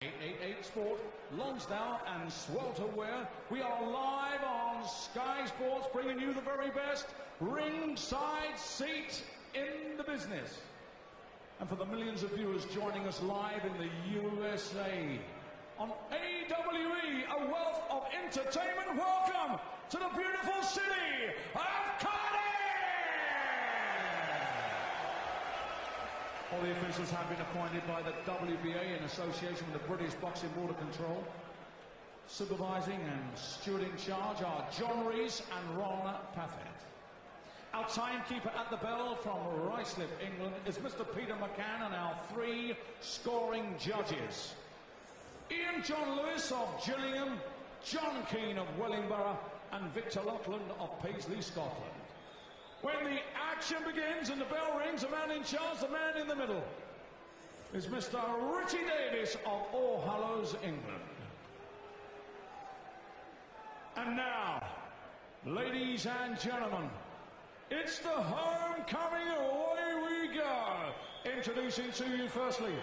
888 Sport, Lonsdale and Swelterware. We are live on Sky Sports, bringing you the very best ringside seat in the business. And for the millions of viewers joining us live in the USA on AWE, a wealth of entertainment, welcome to the beautiful city of Cardiff! All the officials have been appointed by the WBA in association with the British Boxing Board of Control. Supervising and stewarding charge are John Rees and Ron Paffett. Our timekeeper at the bell from Ruislip, England is Mr. Peter McCann, and our 3 scoring judges: Ian John Lewis of Gillingham, John Keane of Wellingborough, and Victor Loughlin of Paisley, Scotland. When the action begins and the bell rings, the man in charge, the man in the middle, is Mr. Richie Davis of All Hallows, England. And now, ladies and gentlemen, it's the homecoming, away we go. Introducing to you firstly,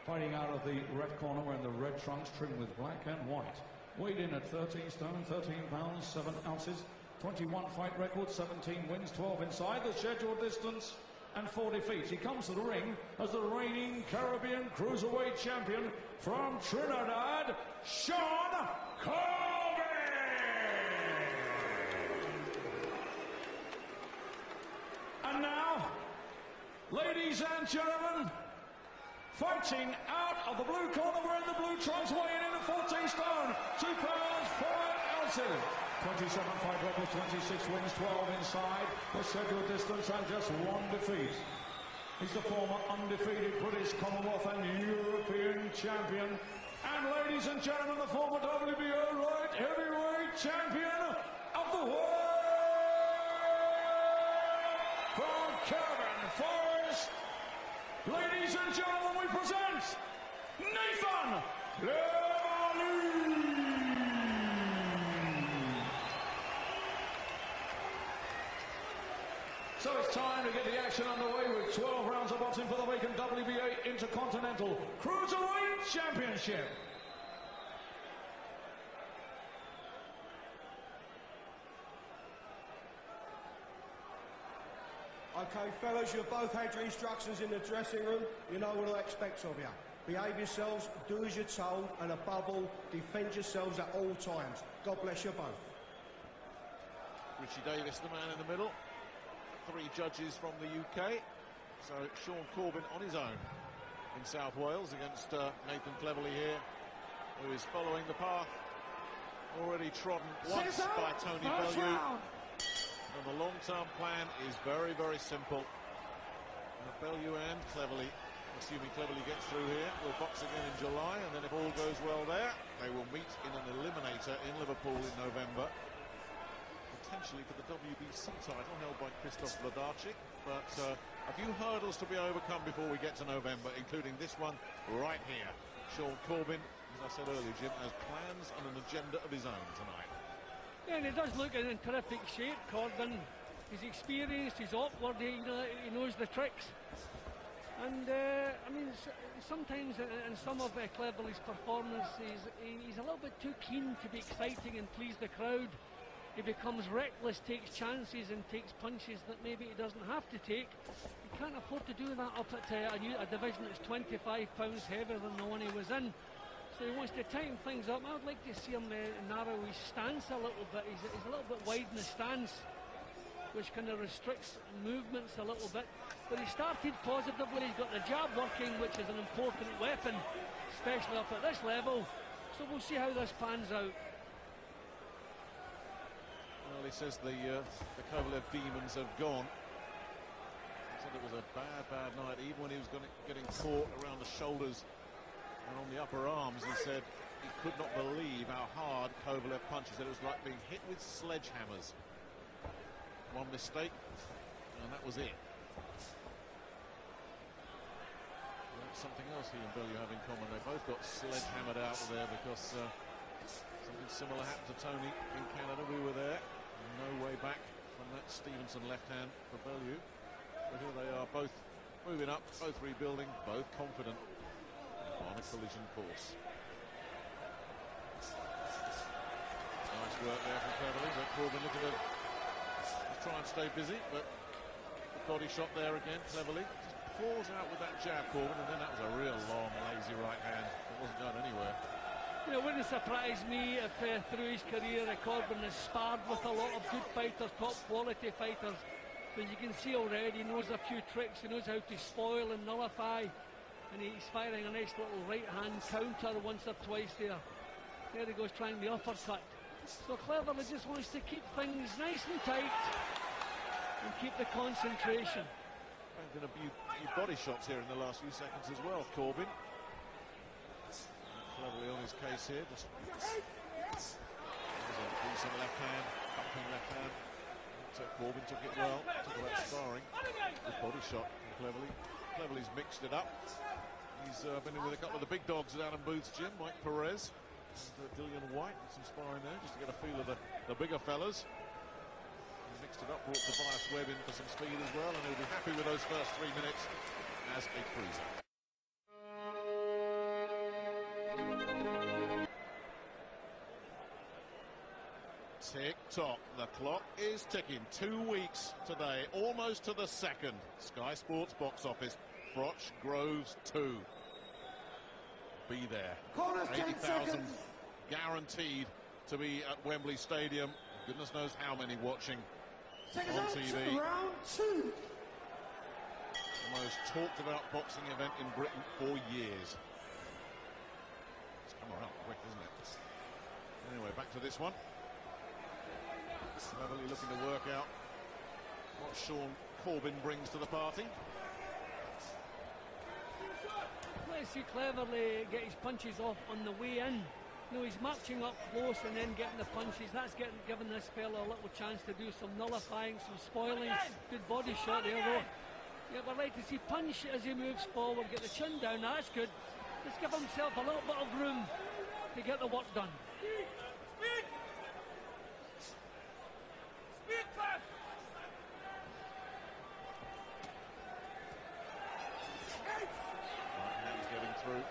fighting out of the red corner, wearing the red trunks trimmed with black and white. Weighed in at 13 stone, 13 pounds, 7 ounces. 21 fight record, 17 wins, 12 inside the scheduled distance, and 4 defeats. He comes to the ring as the reigning Caribbean Cruiserweight Champion from Trinidad, Shawn Corbin! And now, ladies and gentlemen, fighting out of the blue corner, wearing the blue trunks, weighing in at 14 stone, 2 pounds, 5 ounces. 27 fight record, 26 wins, 12 inside the scheduled distance, and just 1 defeat. He's the former undefeated British, Commonwealth and European champion. And ladies and gentlemen, the former WBO light heavyweight champion of the world from Corbin Forest. Ladies and gentlemen, we present Nathan Cleverly. So it's time to get the action underway with 12 rounds of boxing for the vacant WBA Intercontinental Cruiserweight Championship. Okay, fellas, you've both had your instructions in the dressing room. You know what I expect of you. Behave yourselves, do as you're told, and above all, defend yourselves at all times. God bless you both. Richie Davis, the man in the middle. 3 judges from the UK. So Shawn Corbin on his own in South Wales against Nathan Cleverly here, who is following the path already trodden once by Tony Bellew. And the long-term plan is very, very simple. Bellew and Cleverly, assuming Cleverly gets through here, will box again in July, and then if all goes well there, they will meet in an eliminator in Liverpool in November, potentially for the WBC title held by Krzysztof Wlodarczyk. But a few hurdles to be overcome before we get to November, including this one right here. Shawn Corbin, as I said earlier, Jim, has plans and an agenda of his own tonight. Yeah, and he does look in terrific shape, Corbin. He's experienced, he's awkward, he knows the tricks. And, I mean, sometimes in some of Cleverly's performances, he's a little bit too keen to be exciting and please the crowd. He becomes reckless, takes chances and takes punches that maybe he doesn't have to take. He can't afford to do that up at a division that's 25 pounds heavier than the one he was in. So he wants to tighten things up. I would like to see him narrow his stance a little bit. He's a little bit wide in the stance, which kind of restricts movements a little bit. But he started positively. He's got the jab working, which is an important weapon, especially up at this level. So we'll see how this pans out. Well, he says the Kovalev demons have gone. He said it was a bad night, even when he was getting caught around the shoulders and on the upper arms. He said he could not believe how hard Kovalev punched. He said it was like being hit with sledgehammers. One mistake, and that was it. Well, that's something else he and Bellew have in common. They both got sledgehammered out of there because something similar happened to Tony in Canada. We were there. No way back from that Stevenson left hand for Bellew. But here they are, both moving up, both rebuilding, both confident. on a collision course. Nice work there from Cleverly, but Corbin looking to try and stay busy, but the body shot there again, Cleverly. Just pours out with that jab, Corbin, and then that was a real long, lazy right hand. It wasn't going anywhere. You know, it wouldn't surprise me if through his career Corbin has sparred with a lot of good fighters, top quality fighters. But you can see already he knows a few tricks, he knows how to spoil and nullify, and he's firing a nice little right hand counter once or twice there. There he goes trying the uppercut. So Cleverly just wants to keep things nice and tight and keep the concentration. Been a few body shots here in the last few seconds as well, Corbin. Cleverly on his case here. Just there's a decent left hand, bumping left hand. So Corbin took it well. Talk about sparring. Good body shot from Cleverly. Cleverly's mixed it up. He's been in with a couple of the big dogs at Adam Booth's gym, Mike Perez and Dillian White. Some sparring there just to get a feel of the bigger fellas. He mixed it up, brought Tobias Webb in for some speed as well, and he'll be happy with those first 3 minutes as a cruiser. Tick-tock, the clock is ticking. 2 weeks today, almost to the second. Sky Sports box office, Froch Groves 2. Be there. 80,000 guaranteed to be at Wembley Stadium. Goodness knows how many watching on TV. Round 2. The most talked about boxing event in Britain for years. It's come around quick, isn't it? Anyway, back to this one. Cleverly looking to work out what Shawn Corbin brings to the party. Let's see Cleverly get his punches off on the way in. You know, he's marching up close and then getting the punches. That's giving this fella a little chance to do some nullifying, some spoiling. Good body shot there, though. Yeah, we'd like to see punch as he moves forward, get the chin down. That's good. Just give himself a little bit of room to get the work done. Through.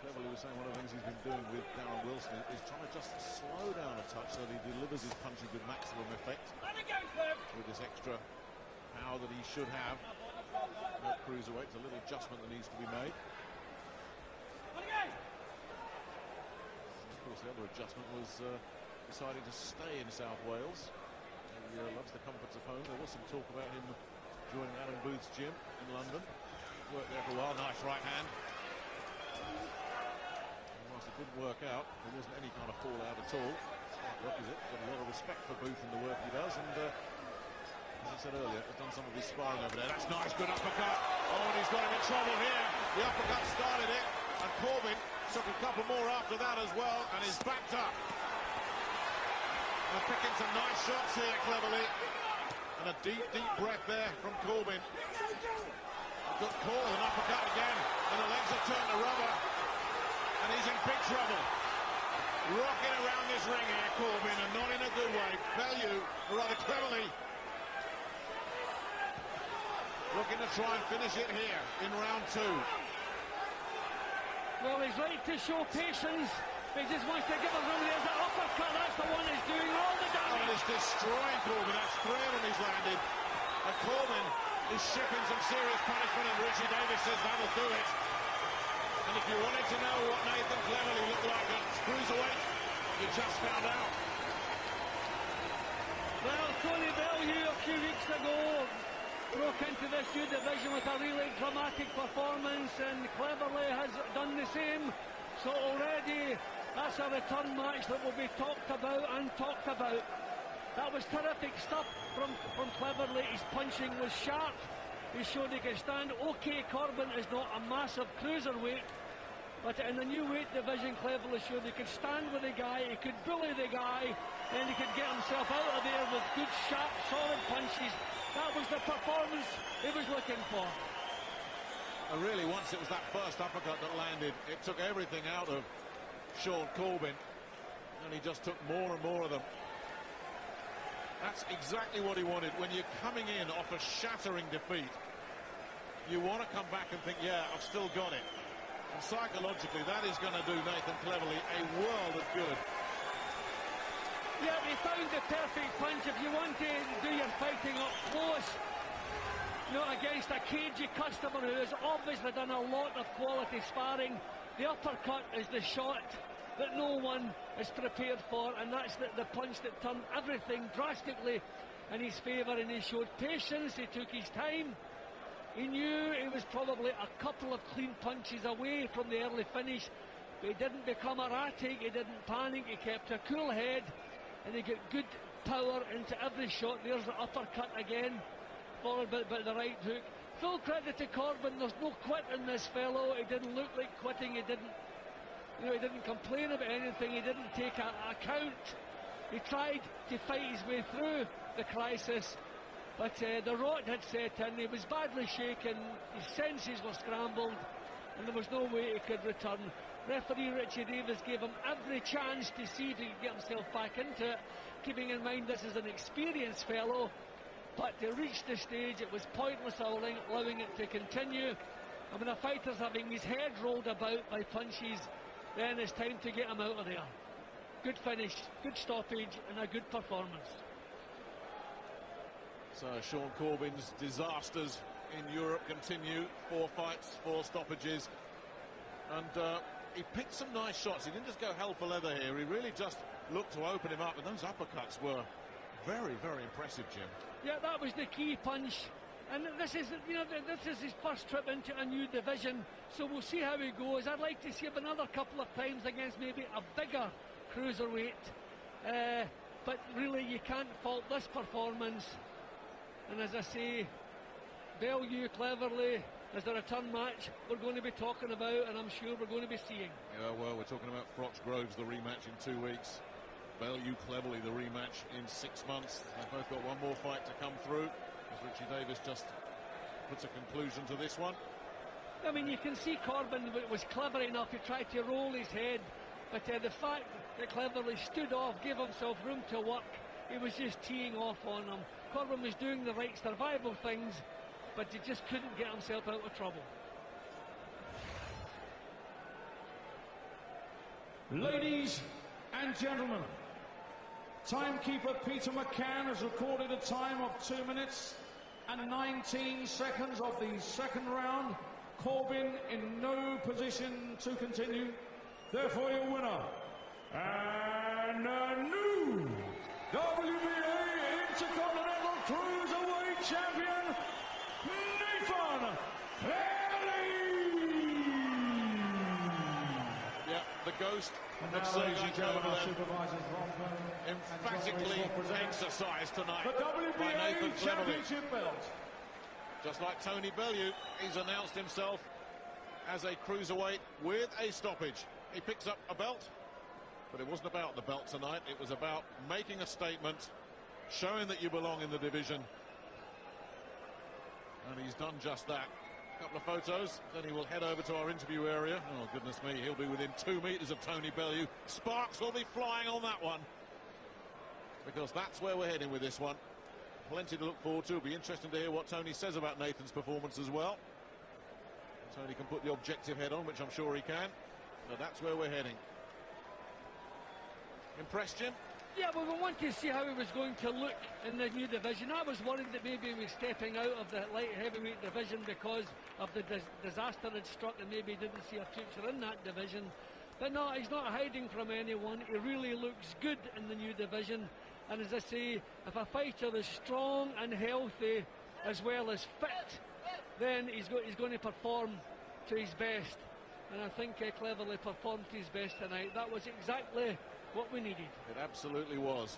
Cleverly was saying one of the things he's been doing with Darren Wilson is trying to just slow down a touch so that he delivers his punches with maximum effect with this extra power that he should have. At cruiserweight, a little adjustment that needs to be made. And of course, the other adjustment was deciding to stay in South Wales. He loves the comforts of home. There was some talk about him joining Adam Booth's gym in London. Worked there for a while. Nice right hand. And whilst it didn't work out, there wasn't any kind of fallout at all. Quite the opposite. Got a lot of respect for Booth and the work he does. And as I said earlier, has done some of his sparring over there. That's nice. Good uppercut. Oh, and he's got him in trouble here. The uppercut started it. And Corbin took a couple more after that as well. And is backed up. And picking some nice shots here, Cleverly. And a deep, deep breath there from Corbin. Good call, an uppercut again. And the legs have turned to rubber. And he's in big trouble. Rocking around this ring here, Corbin, and not in a good way. Bellew, or rather Cleverly, looking to try and finish it here in round 2. Well, he's right to show patience. He just wants to give us room. There's that uppercut. That's the one that's doing all the damage. And it's destroying Corbin. That's 3 of them he's landed. And Corbin is shipping some serious punishment, and Richie Davis says that'll do it. And if you wanted to know what Nathan Cleverly looked like at cruiserweight, you just found out. Well, Tony Bellew a few weeks ago broke into this new division with a really dramatic performance, and Cleverly has done the same. So already that's a return match that will be talked about and talked about. That was terrific stuff from Cleverly. His punching was sharp. He showed he could stand. Okay, Corbin is not a massive cruiserweight, but in the new weight division, Cleverly showed he could stand with the guy, he could bully the guy, and he could get himself out of there with good, sharp, solid punches. That was the performance he was looking for. And really, once it was that first uppercut that landed, it took everything out of Shawn Corbin, and he just took more and more of them. That's exactly what he wanted. When you're coming in off a shattering defeat, you want to come back and think, yeah, I've still got it. And psychologically, that is going to do Nathan Cleverly a world of good. Yeah, he found the perfect punch. If you want to do your fighting up close, not against a cagey customer who has obviously done a lot of quality sparring, the uppercut is the shot that no one is prepared for, and that's the punch that turned everything drastically in his favour, and he showed patience, he took his time. He knew he was probably a couple of clean punches away from the early finish, but he didn't become erratic, he didn't panic, he kept a cool head, and he got good power into every shot. There's the uppercut again, followed by the right hook. Full credit to Corbin, there's no quit in this fellow. He didn't look like quitting, he didn't complain about anything, he didn't take a count. He tried to fight his way through the crisis, but the rot had set in, he was badly shaken, his senses were scrambled, and there was no way he could return. Referee Richie Davis gave him every chance to see if he could get himself back into it, keeping in mind this is an experienced fellow, but to reach this stage it was pointless allowing it to continue. And when a fighter's having his head rolled about by punches, then it's time to get him out of there. Good finish, good stoppage, and a good performance. So Shawn Corbin's disasters in Europe continue. 4 fights, 4 stoppages, and he picked some nice shots. He didn't just go hell for leather here, he really just looked to open him up, and those uppercuts were very, very impressive, Jim. Yeah, that was the key punch. And this is, this is his first trip into a new division, so we'll see how he goes. I'd like to see him another couple of times against maybe a bigger cruiserweight, but really you can't fault this performance. And as I say, Bellew, Cleverly, as the return match we're going to be talking about, and I'm sure we're going to be seeing. Yeah, well, we're talking about Froch Groves, the rematch in 2 weeks. Bellew, Cleverly, the rematch in 6 months. They've both got one more fight to come through, as Richie Davis just puts a conclusion to this one. I mean, you can see Corbin was clever enough to try to roll his head, but the fact that Cleverly stood off, gave himself room to work, he was just teeing off on him. Corbin was doing the right survival things, but he just couldn't get himself out of trouble. Ladies and gentlemen, timekeeper Peter McCann has recorded a time of 2 minutes and 19 seconds of the second round. Corbin in no position to continue. Therefore, your winner and a new WBA Intercontinental Cruiserweight Champion, Nathan Cleverly. Yeah, the ghost of Sergey Kovalev emphatically exercised tonight the by Nathan WBA Cleverly. Championship belt. Just like Tony Bellew, he's announced himself as a cruiserweight with a stoppage. He picks up a belt, but it wasn't about the belt tonight. It was about making a statement, showing that you belong in the division. And he's done just that. A couple of photos, then he will head over to our interview area. Oh, goodness me, he'll be within 2 meters of Tony Bellew. Sparks will be flying on that one, because that's where we're heading with this one. Plenty to look forward to. It'll be interesting to hear what Tony says about Nathan's performance as well. Tony can put the objective head on, which I'm sure he can. But that's where we're heading. Impressed, Jim? Yeah, well, we want to see how he was going to look in the new division. I was worried that maybe he was stepping out of the light heavyweight division because of the disaster had struck, and maybe he didn't see a future in that division. But no, he's not hiding from anyone. He really looks good in the new division. And as I say, if a fighter is strong and healthy as well as fit, then he's going to perform to his best. And I think Cleverly performed to his best tonight. That was exactly what we needed. It absolutely was.